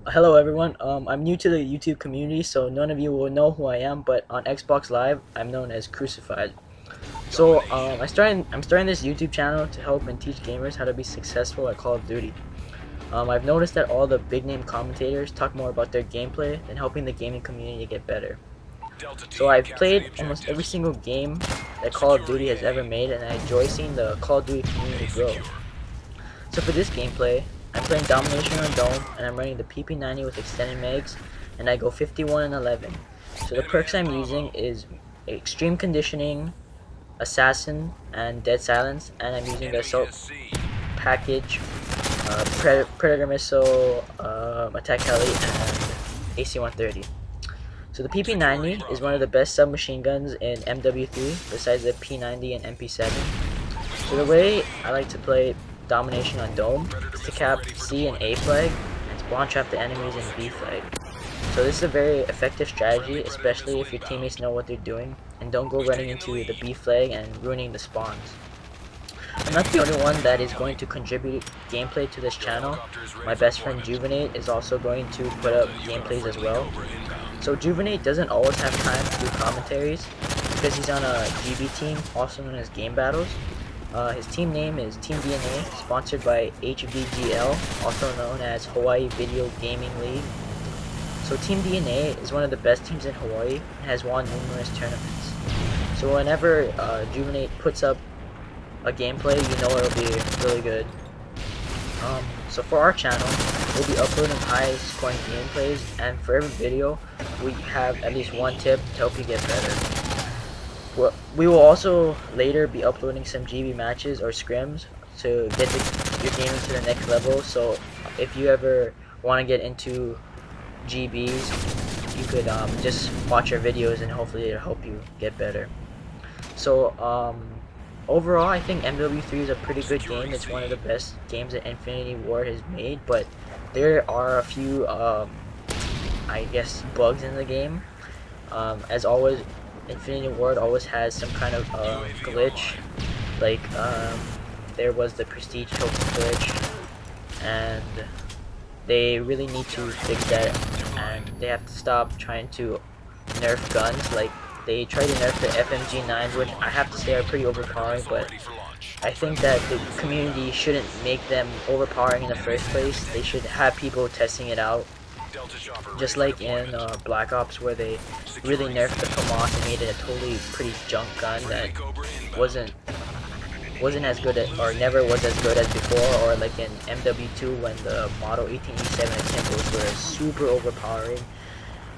Hello everyone. I'm new to the YouTube community, so none of you will know who I am. But on Xbox Live, I'm known as Crucified. I'm starting this YouTube channel to help and teach gamers how to be successful at Call of Duty. I've noticed that all the big name commentators talk more about their gameplay than helping the gaming community get better. So I've played almost every single game that Call of Duty has ever made, and I enjoy seeing the Call of Duty community grow. So for this gameplay, I'm playing Domination on Dome, and I'm running the PP90 with extended mags, and I go 51 and 11. So the perks I'm using is Extreme Conditioning, Assassin, and Dead Silence, and I'm using the Assault Package, Predator Missile, Attack Heli, and AC-130. So the PP90 is one of the best submachine guns in MW3, besides the P90 and MP7. So the way I like to play Domination on Dome is to cap C and A flag and spawn trap the enemies in B flag. So this is a very effective strategy, especially if your teammates know what they're doing and don't go running into the B flag and ruining the spawns. I'm not the only one that is going to contribute gameplay to this channel. My best friend Juvenate is also going to put up gameplays as well. So Juvenate doesn't always have time to do commentaries because he's on a GB team, also known as Game Battles. His team name is Team DNA, sponsored by HVGL, also known as Hawaii Video Gaming League. So Team DNA is one of the best teams in Hawaii and has won numerous tournaments. So whenever Juvenate puts up a gameplay, you know it'll be really good. So for our channel, we'll be uploading high scoring gameplays, and for every video, we have at least one tip to help you get better. Well, we will also later be uploading some GB matches or scrims to get your gaming to the next level. So if you ever want to get into GBs, you could just watch our videos and hopefully it'll help you get better. So overall, I think MW3 is a pretty good game. It's one of the best games that Infinity Ward has made, but there are a few I guess bugs in the game. As always, Infinity Ward always has some kind of glitch, like there was the Prestige token glitch, and they really need to fix that, and they have to stop trying to nerf guns. Like they try to nerf the FMG9s, which I have to say are pretty overpowering, but I think that the community shouldn't make them overpowering in the first place. They should have people testing it out. Just like in Black Ops, where they really nerfed the FAMAS and made it a totally pretty junk gun that wasn't as good or never was as good as before, or like in MW2 when the Model 18E7 and symbols were super overpowering.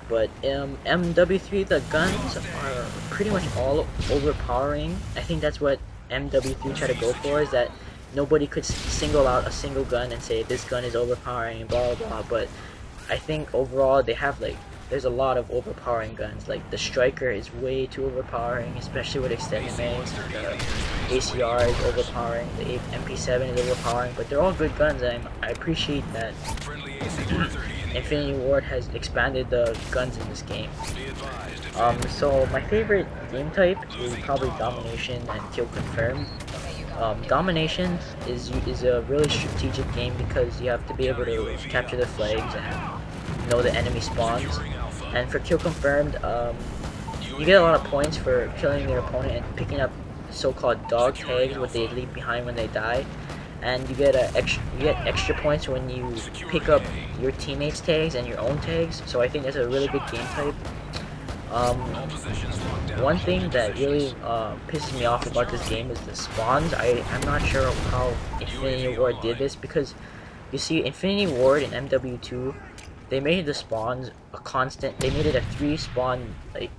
But MW3, the guns are pretty much all overpowering. I think that's what MW3 tried to go for, is that nobody could single out a single gun and say this gun is overpowering and blah blah blah, but I think overall they have there's a lot of overpowering guns. Like the Striker is way too overpowering, especially with extended mags. The ACR is overpowering, the MP7 is overpowering, but they're all good guns, and I appreciate that Infinity Ward has expanded the guns in this game. So my favorite game type is probably Domination and Kill Confirmed. Domination is a really strategic game because you have to be able to capture the flags and know the enemy spawns. And for Kill Confirmed, you get a lot of points for killing your opponent and picking up so-called dog tags, what they leave behind when they die. And you get extra points when you pick up your teammates' tags and your own tags. So I think that's a really good game type. One thing that really pisses me off about this game is the spawns. I'm not sure how Infinity Ward did this, because you see Infinity Ward and MW2, they made the spawns a constant. They made it a 3 spawn, like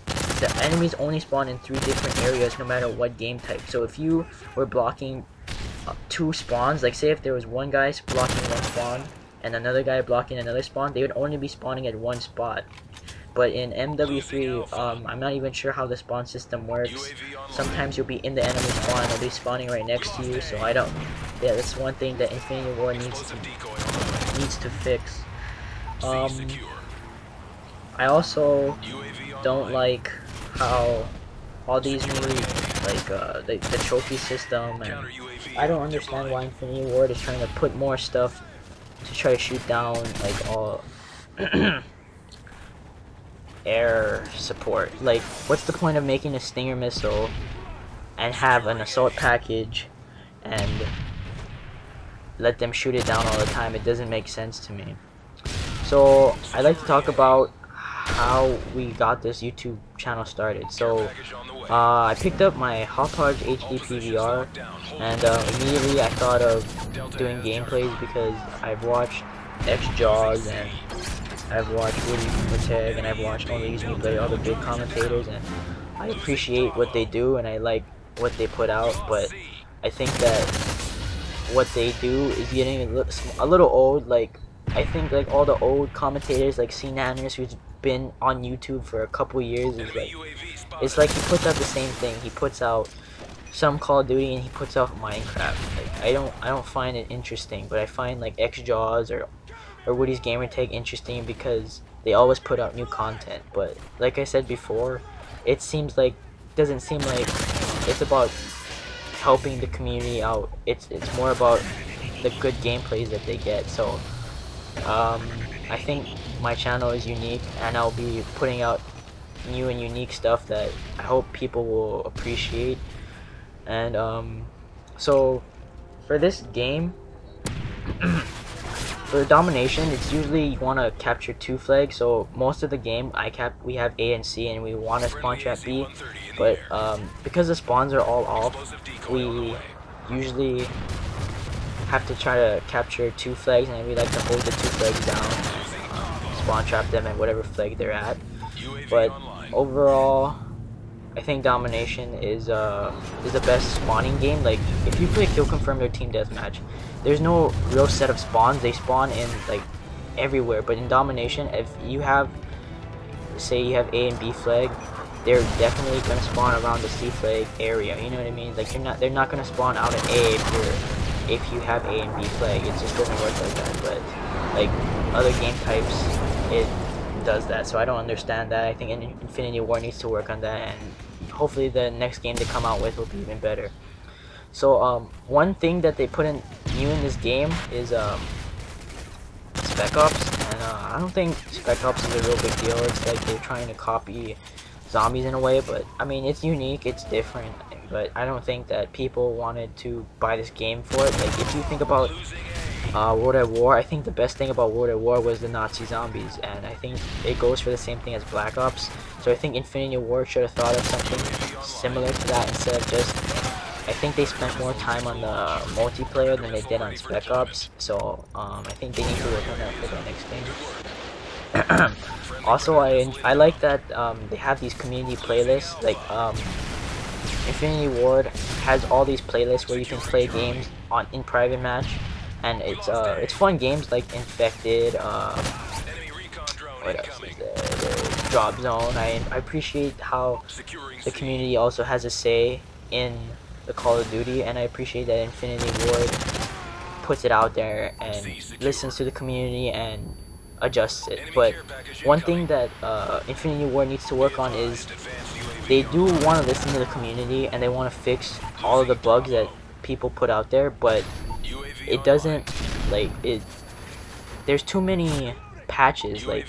the enemies only spawn in 3 different areas no matter what game type. So if you were blocking 2 spawns, like say if there was one guy blocking one spawn and another guy blocking another spawn, they would only be spawning at one spot. But in MW3, I'm not even sure how the spawn system works. Sometimes you'll be in the enemy spawn and they'll be spawning right next to you, so I don't. Yeah, that's one thing that Infinity Ward needs to fix. I also don't like how all these new the trophy system, and I don't understand why Infinity Ward is trying to put more stuff to try to shoot down like all air support. Like, what's the point of making a Stinger missile and have an assault package and let them shoot it down all the time? It doesn't make sense to me. So I'd like to talk about how we got this YouTube channel started. So I picked up my Hauppauge HD PVR, and immediately I thought of doing gameplays because I've watched X-Jaws, and I've watched Woody Mateg, and I've watched all these play all the big commentators, and I appreciate what they do and I like what they put out, but I think that what they do is getting a little old. Like, I think like all the old commentators like C Nanners, who's been on YouTube for a couple years, is like, it's like he puts out the same thing. He puts out some Call of Duty and he puts out Minecraft. Like, I don't find it interesting, but I find like X-Jaws or Woody's Gamertag interesting because they always put out new content. But like I said before, it doesn't seem like it's about helping the community out. It's more about the good gameplays that they get. So I think my channel is unique, and I'll be putting out new and unique stuff that I hope people will appreciate. And so for this game, for domination, it's usually you want to capture 2 flags. So most of the game we have A and C, and we want to spawn trap B, but because the spawns are all off, we usually have to try to capture 2 flags, and we like to hold the 2 flags down, spawn trap them at whatever flag they're at. But overall, I think domination is the best spawning game. Like, if you play kill confirm or team deathmatch, there's no real set of spawns. They spawn in like everywhere. But in domination, if you have, say you have A and B flag, they're definitely gonna spawn around the C flag area. You know what I mean? Like, they're not gonna spawn out at A if you have A and B flag. It just doesn't work like that. But like other game types, it does that. So I don't understand that. I think Infinity War needs to work on that, and hopefully the next game they come out with will be even better. So one thing that they put in new in this game is Spec Ops, and I don't think Spec Ops is a real big deal. It's like they're trying to copy zombies in a way, but I mean, it's unique, it's different, but I don't think that people wanted to buy this game for it. Like, if you think about World at War, I think the best thing about World at War was the Nazi zombies, and I think it goes for the same thing as Black Ops. So I think Infinity War should have thought of something similar to that instead of just, I think they spent more time on the multiplayer than they did on Spec Ops. So I think they need to work on that for the next game. Also, I like that they have these community playlists. Like Infinity Ward has all these playlists where you can play games in private match, and it's fun games like Infected. What else is there? Drop Zone. I appreciate how the community also has a say in the Call of Duty, and I appreciate that Infinity Ward puts it out there and listens to the community and adjusts it. But one thing that Infinity Ward needs to work on is they do want to listen to the community and they want to fix all of the bugs that people put out there, but it doesn't, like, there's too many patches. Like,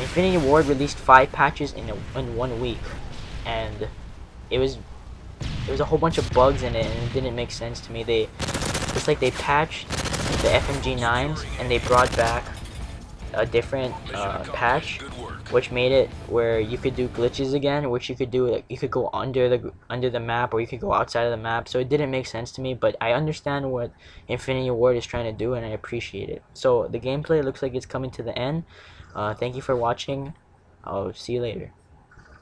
Infinity Ward released 5 patches in 1 week, and there was a whole bunch of bugs in it, and it didn't make sense to me. It's like they patched the FMG9s and they brought back a different patch, which made it where you could do glitches again, which you could do, like, you could go under the map, or you could go outside of the map. So it didn't make sense to me, but I understand what Infinity Ward is trying to do, and I appreciate it. So the gameplay looks like it's coming to the end. Thank you for watching. I'll see you later.